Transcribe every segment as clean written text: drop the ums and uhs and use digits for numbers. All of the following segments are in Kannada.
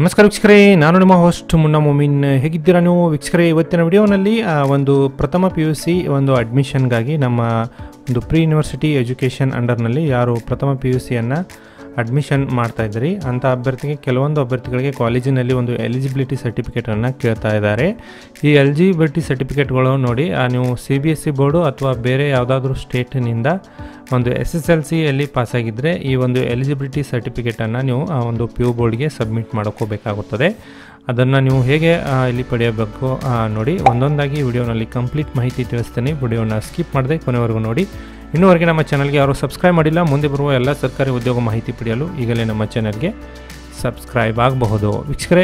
ನಮಸ್ಕಾರ ವೀಕ್ಷಕರೇ, ನಾನು ನಿಮ್ಮ ಹೋಸ್ಟ್ ಮುನ್ನಾ ಮೊಮಿನ್. ಹೇಗಿದ್ದೀರಾ ನೀವು ವೀಕ್ಷಕರೇ? ಇವತ್ತಿನ ವಿಡಿಯೋನಲ್ಲಿ ಒಂದು ಪ್ರಥಮ PUC ಒಂದು ಅಡ್ಮಿಷನ್ಗಾಗಿ ನಮ್ಮ ಒಂದು ಪ್ರೀ ಯೂನಿವರ್ಸಿಟಿ ಎಜುಕೇಷನ್ ಅಂಡರ್ನಲ್ಲಿ ಯಾರು ಪ್ರಥಮ PUCಯನ್ನು ಅಡ್ಮಿಷನ್ ಮಾಡ್ತಾ ಇದ್ದೀರಿ ಅಂಥ ಅಭ್ಯರ್ಥಿಗೆ ಕೆಲವೊಂದು ಅಭ್ಯರ್ಥಿಗಳಿಗೆ ಕಾಲೇಜಿನಲ್ಲಿ ಒಂದು ಎಲಿಜಿಬಿಲಿಟಿ ಸರ್ಟಿಫಿಕೇಟನ್ನು ಕೇಳ್ತಾ ಇದ್ದಾರೆ. ಈ ಎಲಿಜಿಬಿಲಿಟಿ ಸರ್ಟಿಫಿಕೇಟ್ಗಳು ನೋಡಿ, ನೀವು CBSE ಬೋರ್ಡು ಅಥವಾ ಬೇರೆ ಯಾವುದಾದ್ರೂ ಸ್ಟೇಟಿನಿಂದ ಒಂದು SSLCಯಲ್ಲಿ ಪಾಸಾಗಿದ್ದರೆ ಈ ಒಂದು ಎಲಿಜಿಬಿಲಿಟಿ ಸರ್ಟಿಫಿಕೇಟನ್ನು ನೀವು ಒಂದು PU ಬೋರ್ಡ್ಗೆ ಸಬ್ಮಿಟ್ ಮಾಡ್ಕೋಬೇಕಾಗುತ್ತದೆ. ಅದನ್ನು ನೀವು ಹೇಗೆ ಇಲ್ಲಿ ಪಡೆಯಬೇಕು ನೋಡಿ, ಒಂದೊಂದಾಗಿ ವಿಡಿಯೋನಲ್ಲಿ ಕಂಪ್ಲೀಟ್ ಮಾಹಿತಿ ತಿಳಿಸ್ತೀನಿ. ವಿಡಿಯೋನ ಸ್ಕಿಪ್ ಮಾಡದೆ ಕೊನೆವರೆಗೂ ನೋಡಿ. ಇನ್ನೂವರೆಗೆ ನಮ್ಮ ಚಾನಲ್ಗೆ ಯಾರು ಸಬ್ಸ್ಕ್ರೈಬ್ ಮಾಡಿಲ್ಲ, ಮುಂದೆ ಬರುವ ಎಲ್ಲ ಸರ್ಕಾರಿ ಉದ್ಯೋಗ ಮಾಹಿತಿ ಪಡೆಯಲು ಈಗಲೇ ನಮ್ಮ ಚಾನಲ್ಗೆ ಸಬ್ಸ್ಕ್ರೈಬ್ ಆಗಬಹುದು. ವೀಕ್ಷಕರೇ,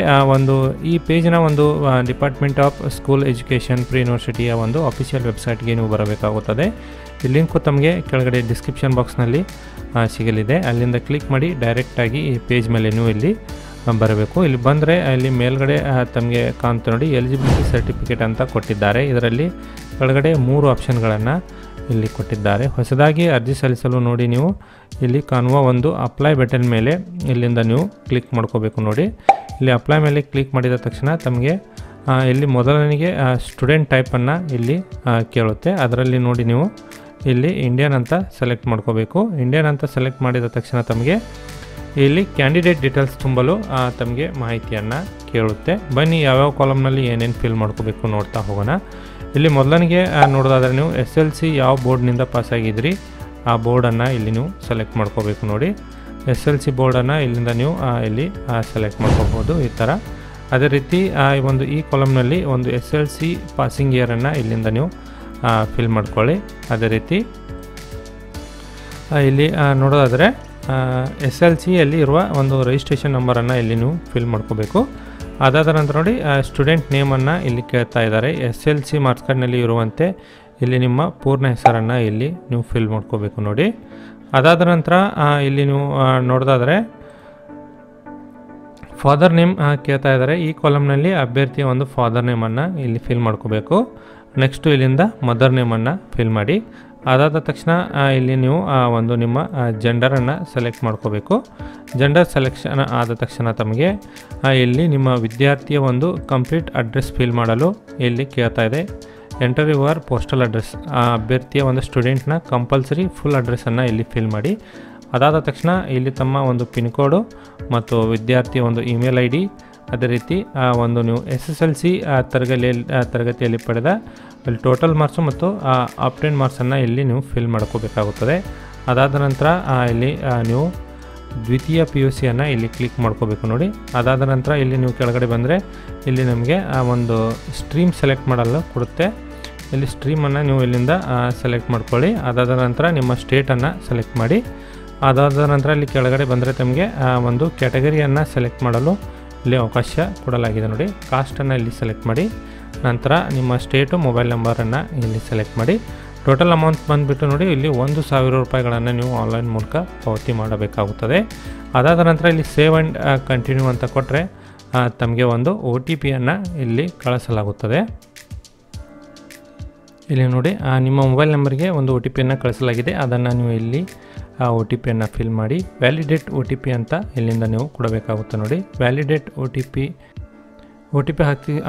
ಈ ಪೇಜಿನ ಒಂದು department of school education pre ಯೂನಿವರ್ಸಿಟಿಯ ಒಂದು ಅಫಿಷಿಯಲ್ ವೆಬ್ಸೈಟ್ಗೆ ನೀವು ಬರಬೇಕಾಗುತ್ತದೆ. ಈ ಲಿಂಕು ತಮಗೆ ಕೆಳಗಡೆ ಡಿಸ್ಕ್ರಿಪ್ಷನ್ ಬಾಕ್ಸ್ನಲ್ಲಿ ಸಿಗಲಿದೆ. ಅಲ್ಲಿಂದ ಕ್ಲಿಕ್ ಮಾಡಿ ಡೈರೆಕ್ಟಾಗಿ ಈ ಪೇಜ್ ಮೇಲೆ ನೀವು ಇಲ್ಲಿ ಬರಬೇಕು. ಇಲ್ಲಿ ಬಂದರೆ ಇಲ್ಲಿ ಮೇಲ್ಗಡೆ ತಮಗೆ ಕಾಣ್ತಾ ನೋಡಿ, ಎಲಿಜಿಬಿಲಿಟಿ ಸರ್ಟಿಫಿಕೇಟ್ ಅಂತ ಕೊಟ್ಟಿದ್ದಾರೆ. ಇದರಲ್ಲಿ ಕೆಳಗಡೆ 3 ಆಪ್ಷನ್ಗಳನ್ನು ಇಲ್ಲಿ ಕೊಟ್ಟಿದ್ದಾರೆ. ಹೊಸದಾಗಿ ಅರ್ಜಿ ಸಲ್ಲಿಸಲು ನೋಡಿ, ನೀವು ಇಲ್ಲಿ ಕಾಣುವ ಒಂದು ಅಪ್ಲೈ ಬಟನ್ ಮೇಲೆ ಇಲ್ಲಿಂದ ನೀವು ಕ್ಲಿಕ್ ಮಾಡ್ಕೋಬೇಕು. ನೋಡಿ, ಇಲ್ಲಿ ಅಪ್ಲೈ ಮೇಲೆ ಕ್ಲಿಕ್ ಮಾಡಿದ ತಕ್ಷಣ ತಮಗೆ ಇಲ್ಲಿ ಮೊದಲನಿಗೆ ಸ್ಟೂಡೆಂಟ್ ಟೈಪನ್ನು ಇಲ್ಲಿ ಕೇಳುತ್ತೆ. ಅದರಲ್ಲಿ ನೋಡಿ ನೀವು ಇಲ್ಲಿ ಇಂಡಿಯನ್ ಅಂತ ಸೆಲೆಕ್ಟ್ ಮಾಡ್ಕೋಬೇಕು. ಇಂಡಿಯನ್ ಅಂತ ಸೆಲೆಕ್ಟ್ ಮಾಡಿದ ತಕ್ಷಣ ತಮಗೆ ಇಲ್ಲಿ ಕ್ಯಾಂಡಿಡೇಟ್ ಡೀಟೇಲ್ಸ್ ತುಂಬಲು ತಮಗೆ ಮಾಹಿತಿಯನ್ನು ಕೇಳುತ್ತೆ. ಬನ್ನಿ ಯಾವ್ಯಾವ ಕಾಲಮ್ನಲ್ಲಿ ಏನೇನು ಫಿಲ್ ಮಾಡ್ಕೋಬೇಕು ನೋಡ್ತಾ ಹೋಗೋಣ. ಇಲ್ಲಿ ಮೊದಲನಿಗೆ ನೋಡೋದಾದರೆ ನೀವು SLC ಯಾವ ಬೋರ್ಡ್ನಿಂದ ಪಾಸಾಗಿದ್ರಿ ಆ ಬೋರ್ಡನ್ನು ಇಲ್ಲಿ ನೀವು ಸೆಲೆಕ್ಟ್ ಮಾಡ್ಕೋಬೇಕು. ನೋಡಿ, SLC ಬೋರ್ಡನ್ನು ಇಲ್ಲಿಂದ ನೀವು ಇಲ್ಲಿ ಸೆಲೆಕ್ಟ್ ಮಾಡ್ಕೋಬೋದು ಈ ಥರ. ಅದೇ ರೀತಿ ಈ ಕಾಲಮ್ನಲ್ಲಿ ಒಂದು SLC ಪಾಸಿಂಗ್ ಇಯರನ್ನು ಇಲ್ಲಿಂದ ನೀವು ಫಿಲ್ ಮಾಡ್ಕೊಳ್ಳಿ. ಅದೇ ರೀತಿ ಇಲ್ಲಿ ನೋಡೋದಾದರೆ SLCಯಲ್ಲಿ ಇರುವ ಒಂದು ರಿಜಿಸ್ಟ್ರೇಷನ್ ನಂಬರನ್ನು ಇಲ್ಲಿ ನೀವು ಫಿಲ್ ಮಾಡ್ಕೋಬೇಕು. ಅದಾದ ನಂತರ ನೋಡಿ, ಸ್ಟೂಡೆಂಟ್ ನೇಮನ್ನು ಇಲ್ಲಿ ಕೇಳ್ತಾ ಇದ್ದಾರೆ. SLC ಮಾರ್ಕ್ಸ್ ಕಾರ್ಡ್ನಲ್ಲಿ ಇರುವಂತೆ ಇಲ್ಲಿ ನಿಮ್ಮ ಪೂರ್ಣ ಹೆಸರನ್ನು ಇಲ್ಲಿ ನೀವು ಫಿಲ್ ಮಾಡ್ಕೋಬೇಕು. ನೋಡಿ, ಅದಾದ ನಂತರ ಇಲ್ಲಿ ನೀವು ನೋಡೋದಾದರೆ ಫಾದರ್ ನೇಮ್ ಕೇಳ್ತಾ ಇದ್ದಾರೆ. ಈ ಕಾಲಮ್ನಲ್ಲಿ ಅಭ್ಯರ್ಥಿಯ ಒಂದು ಫಾದರ್ ನೇಮನ್ನು ಇಲ್ಲಿ ಫಿಲ್ ಮಾಡ್ಕೋಬೇಕು. ನೆಕ್ಸ್ಟು ಇಲ್ಲಿಂದ ಮದರ್ ನೇಮನ್ನು ಫಿಲ್ ಮಾಡಿ. ಅದಾದ ತಕ್ಷಣ ಇಲ್ಲಿ ನೀವು ಒಂದು ನಿಮ್ಮ ಜೆಂಡರನ್ನು ಸೆಲೆಕ್ಟ್ ಮಾಡ್ಕೋಬೇಕು. ಜೆಂಡರ್ ಸೆಲೆಕ್ಷನ್ ಆದ ತಕ್ಷಣ ತಮಗೆ ಇಲ್ಲಿ ನಿಮ್ಮ ವಿದ್ಯಾರ್ಥಿಯ ಒಂದು ಕಂಪ್ಲೀಟ್ ಅಡ್ರೆಸ್ ಫಿಲ್ ಮಾಡಲು ಇಲ್ಲಿ ಕೇಳ್ತಾ ಇದೆ. Enter your postal address. ಅಭ್ಯರ್ಥಿಯ ಒಂದು ಸ್ಟೂಡೆಂಟ್ನ ಕಂಪಲ್ಸರಿ ಫುಲ್ ಅಡ್ರೆಸ್ಸನ್ನು ಇಲ್ಲಿ ಫಿಲ್ ಮಾಡಿ. ಅದಾದ ತಕ್ಷಣ ಇಲ್ಲಿ ತಮ್ಮ ಒಂದು ಪಿನ್ ಕೋಡು ಮತ್ತು ವಿದ್ಯಾರ್ಥಿಯ ಒಂದು ಇಮೇಲ್ ID, ಅದೇ ರೀತಿ ಒಂದು ನೀವು SSLC ತರಗತಿಯಲ್ಲಿ ಪಡೆದ ಇಲ್ಲಿ ಟೋಟಲ್ ಮಾರ್ಕ್ಸು ಮತ್ತು ಆಪ್ಟೆಂಡ್ ಮಾರ್ಕ್ಸನ್ನು ಇಲ್ಲಿ ನೀವು ಫಿಲ್ ಮಾಡ್ಕೋಬೇಕಾಗುತ್ತದೆ. ಅದಾದ ನಂತರ ಇಲ್ಲಿ ನೀವು ದ್ವಿತೀಯ PUCಯನ್ನು ಇಲ್ಲಿ ಕ್ಲಿಕ್ ಮಾಡ್ಕೋಬೇಕು. ನೋಡಿ, ಅದಾದ ನಂತರ ಇಲ್ಲಿ ನೀವು ಕೆಳಗಡೆ ಬಂದರೆ ಇಲ್ಲಿ ನಮಗೆ ಒಂದು ಸ್ಟ್ರೀಮ್ ಸೆಲೆಕ್ಟ್ ಮಾಡಲು ಕೊಡುತ್ತೆ. ಇಲ್ಲಿ ಸ್ಟ್ರೀಮನ್ನು ನೀವು ಇಲ್ಲಿಂದ ಸೆಲೆಕ್ಟ್ ಮಾಡ್ಕೊಳ್ಳಿ. ಅದಾದ ನಂತರ ನಿಮ್ಮ ಸ್ಟೇಟನ್ನು ಸೆಲೆಕ್ಟ್ ಮಾಡಿ. ಅದಾದ ನಂತರ ಇಲ್ಲಿ ಕೆಳಗಡೆ ಬಂದರೆ ತಮಗೆ ಒಂದು ಕ್ಯಾಟಗರಿಯನ್ನು ಸೆಲೆಕ್ಟ್ ಮಾಡಲು ಇಲ್ಲಿ ಅವಕಾಶ ಕೊಡಲಾಗಿದೆ. ನೋಡಿ, ಕಾಸ್ಟನ್ನು ಇಲ್ಲಿ ಸೆಲೆಕ್ಟ್ ಮಾಡಿ. ನಂತರ ನಿಮ್ಮ ಸ್ಟೇಟು ಮೊಬೈಲ್ ನಂಬರನ್ನು ಇಲ್ಲಿ ಸೆಲೆಕ್ಟ್ ಮಾಡಿ. ಟೋಟಲ್ ಅಮೌಂಟ್ ಬಂದುಬಿಟ್ಟು ನೋಡಿ, ಇಲ್ಲಿ 1,000 ರೂಪಾಯಿಗಳನ್ನು ನೀವು ಆನ್ಲೈನ್ ಮೂಲಕ ಪಾವತಿ ಮಾಡಬೇಕಾಗುತ್ತದೆ. ಅದಾದ ನಂತರ ಇಲ್ಲಿ ಸೇವ್ ಆ್ಯಂಡ್ ಕಂಟಿನ್ಯೂ ಅಂತ ಕೊಟ್ಟರೆ ತಮಗೆ ಒಂದು OTPಯನ್ನು ಇಲ್ಲಿ ಕಳಿಸಲಾಗುತ್ತದೆ. ಇಲ್ಲಿ ನೋಡಿ, ನಿಮ್ಮ ಮೊಬೈಲ್ ನಂಬರ್ಗೆ ಒಂದು OTPಯನ್ನು ಕಳಿಸಲಾಗಿದೆ. ಅದನ್ನು ನೀವು ಇಲ್ಲಿ OTPಯನ್ನು ಫಿಲ್ ಮಾಡಿ. ವ್ಯಾಲಿಡೇಟ್ OTP ಅಂತ ಇಲ್ಲಿಂದ ನೀವು ಕೊಡಬೇಕಾಗುತ್ತೆ. ನೋಡಿ, ವ್ಯಾಲಿಡೇಟ್ OTP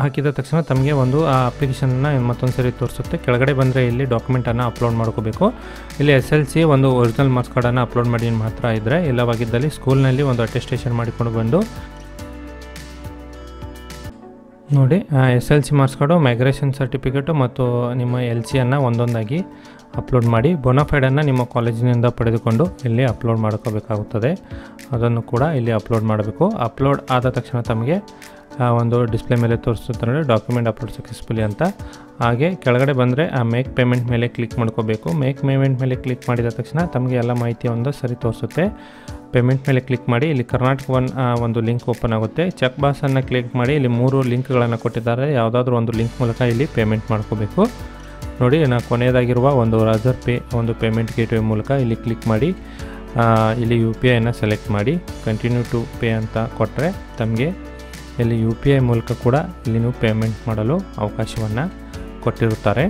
ಹಾಕಿದ ತಕ್ಷಣ ತಮಗೆ ಒಂದು ಅಪ್ಲಿಕೇಶನನ್ನು ಮತ್ತೊಂದು ಸರಿ ತೋರಿಸುತ್ತೆ. ಕೆಳಗಡೆ ಬಂದರೆ ಇಲ್ಲಿ ಡಾಕ್ಯುಮೆಂಟನ್ನು ಅಪ್ಲೋಡ್ ಮಾಡ್ಕೋಬೇಕು. ಇಲ್ಲಿ SLC ಒಂದು ಒರಿಜಿನಲ್ ಮಾರ್ಕ್ಸ್ ಕಾರ್ಡನ್ನು ಅಪ್ಲೋಡ್ ಮಾಡಿ ಮಾತ್ರ ಇದ್ದರೆ, ಇಲ್ಲವಾಗಿದ್ದಲ್ಲಿ ಸ್ಕೂಲ್ನಲ್ಲಿ ಒಂದು ಅಟೆಸ್ಟೇಷನ್ ಮಾಡಿಕೊಂಡು ಬಂದು ನೋಡಿ, SLC marks card, migration certificate ಮತ್ತು ನಿಮ್ಮ LCಯನ್ನು ಒಂದೊಂದಾಗಿ ಅಪ್ಲೋಡ್ ಮಾಡಿ. ಬೋನಾಫೈಡನ್ನು ನಿಮ್ಮ ಕಾಲೇಜಿನಿಂದ ಪಡೆದುಕೊಂಡು ಇಲ್ಲಿ ಅಪ್ಲೋಡ್ ಮಾಡ್ಕೋಬೇಕಾಗುತ್ತದೆ. ಅದನ್ನು ಕೂಡ ಇಲ್ಲಿ ಅಪ್ಲೋಡ್ ಮಾಡಬೇಕು. ಅಪ್ಲೋಡ್ ಆದ ತಕ್ಷಣ ತಮಗೆ ಒಂದು ಡಿಸ್ಪ್ಲೇ ಮೇಲೆ ತೋರಿಸುತ್ತೆ ನೋಡಿ, ಡಾಕ್ಯುಮೆಂಟ್ ಅಪ್ಲೋಡ್ ಸಕ್ಸಸ್ಫುಲಿ ಅಂತ. ಹಾಗೆ ಕೆಳಗಡೆ ಬಂದರೆ ಮೇಕ್ ಪೇಮೆಂಟ್ ಮೇಲೆ ಕ್ಲಿಕ್ ಮಾಡ್ಕೋಬೇಕು. ಮೇಕ್ ಪೇಮೆಂಟ್ ಮೇಲೆ ಕ್ಲಿಕ್ ಮಾಡಿದ ತಕ್ಷಣ ತಮಗೆ ಎಲ್ಲ ಮಾಹಿತಿ ಒಂದು ಸರಿ ತೋರಿಸುತ್ತೆ. ಪೇಮೆಂಟ್ ಮೇಲೆ ಕ್ಲಿಕ್ ಮಾಡಿ. ಇಲ್ಲಿ ಕರ್ನಾಟಕ ಒಂದು ಲಿಂಕ್ ಓಪನ್ ಆಗುತ್ತೆ. ಚೆಕ್ ಬಾಕ್ಸನ್ನು ಕ್ಲಿಕ್ ಮಾಡಿ. ಇಲ್ಲಿ 3 ಲಿಂಕ್ಗಳನ್ನು ಕೊಟ್ಟಿದ್ದಾರೆ. ಯಾವುದಾದ್ರೂ ಒಂದು ಲಿಂಕ್ ಮೂಲಕ ಇಲ್ಲಿ ಪೇಮೆಂಟ್ ಮಾಡ್ಕೋಬೇಕು. ನೋಡಿ, ಕೊನೆಯದಾಗಿರುವ ಒಂದು ರಾಜರ್ ಪೇ ಒಂದು ಪೇಮೆಂಟ್ ಗೇಟ್ವೇ ಮೂಲಕ ಇಲ್ಲಿ ಕ್ಲಿಕ್ ಮಾಡಿ. ಇಲ್ಲಿ UPIಯನ್ನು ಸೆಲೆಕ್ಟ್ ಮಾಡಿ. ಕಂಟಿನ್ಯೂ ಟು ಪೇ ಅಂತ ಕೊಟ್ಟರೆ ತಮಗೆ ಇಲ್ಲಿ UPI ಮೂಲಕ ಕೂಡ ಇಲ್ಲಿ ನೀವು ಪೇಮೆಂಟ್ ಮಾಡಲು ಅವಕಾಶವನ್ನು ಕೊಟ್ಟಿರುತ್ತಾರೆ.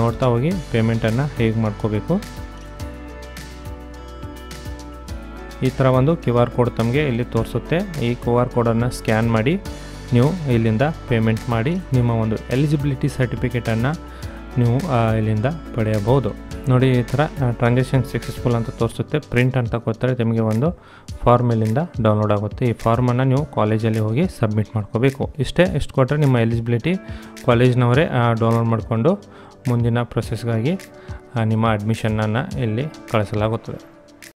ನೋಡ್ತಾ ಹೋಗಿ ಪೇಮೆಂಟನ್ನು ಹೇಗೆ ಮಾಡ್ಕೋಬೇಕು. ಈ ಥರ ಒಂದು QR ಕೋಡ್ ತಮಗೆ ಇಲ್ಲಿ ತೋರಿಸುತ್ತೆ. ಈ QR ಕೋಡನ್ನು ಸ್ಕ್ಯಾನ್ ಮಾಡಿ ನೀವು ಇಲ್ಲಿಂದ ಪೇಮೆಂಟ್ ಮಾಡಿ ನಿಮ್ಮ ಒಂದು ಎಲಿಜಿಬಿಲಿಟಿ ಸರ್ಟಿಫಿಕೇಟನ್ನು ನೀವು ಇಲ್ಲಿಂದ ಪಡೆಯಬಹುದು. ನೋಡಿ ಈ ಥರ ಟ್ರಾನ್ಸಾಕ್ಷನ್ ಸಕ್ಸಸ್ಫುಲ್ ಅಂತ ತೋರಿಸುತ್ತೆ. ಪ್ರಿಂಟ್ ಅಂತ ಕೊಡ್ತಾರೆ, ನಿಮಗೆ ಒಂದು ಫಾರ್ಮ್ ಇಲ್ಲಿಂದ ಡೌನ್ಲೋಡ್ ಆಗುತ್ತೆ. ಈ ಫಾರ್ಮನ್ನು ನೀವು ಕಾಲೇಜಲ್ಲಿ ಹೋಗಿ ಸಬ್ಮಿಟ್ ಮಾಡ್ಕೋಬೇಕು. ಇಷ್ಟು ಕೊಟ್ಟರೆ ನಿಮ್ಮ ಎಲಿಜಿಬಿಲಿಟಿ ಕಾಲೇಜ್ನವರೇ ಡೌನ್ಲೋಡ್ ಮಾಡಿಕೊಂಡು ಮುಂದಿನ ಪ್ರೊಸೆಸ್ಗಾಗಿ ನಿಮ್ಮ ಅಡ್ಮಿಷನನ್ನು ಇಲ್ಲಿ ಕಳಿಸಲಾಗುತ್ತದೆ.